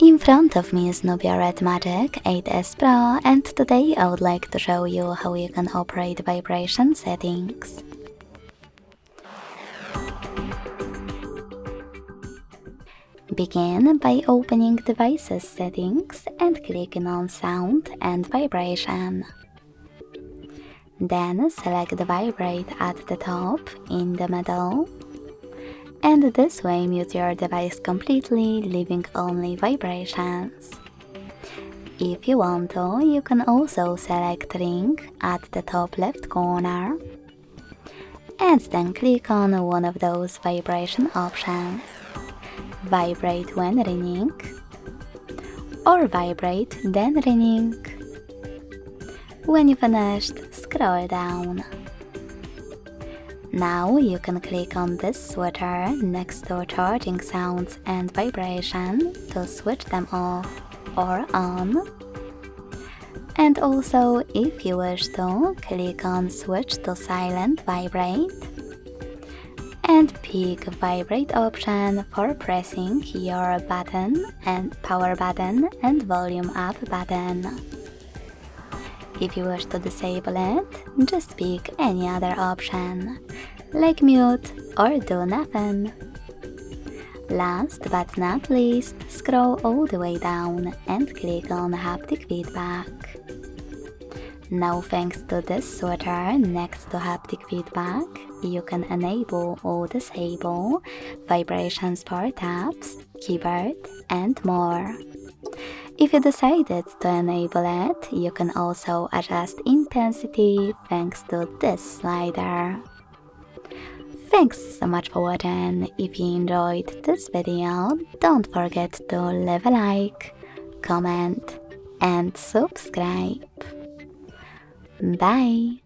In front of me is NUBIA Red Magic 8S Pro, and today I would like to show you how you can operate vibration settings. Begin by opening Devices Settings and clicking on Sound and Vibration. Then select Vibrate at the top, in the middle, and this way mute your device completely, leaving only vibrations. If you want to, you can also select Ring at the top left corner, and then click on one of those vibration options. Vibrate when ringing, or vibrate then ringing. When you finished, scroll down. Now you can click on this switcher next to charging sounds and vibration to switch them off or on. And also, if you wish to, click on Switch to Silent Vibrate and pick Vibrate option for pressing your button and power button and volume up button. If you wish to disable it, just pick any other option, like mute or do nothing. Last but not least, scroll all the way down and click on Haptic Feedback. Now, thanks to this switcher next to Haptic Feedback, you can enable or disable vibrations for taps, keyboard, and more. If you decided to enable it, you can also adjust intensity thanks to this slider. Thanks so much for watching. If you enjoyed this video, don't forget to leave a like, comment, and subscribe. Bye!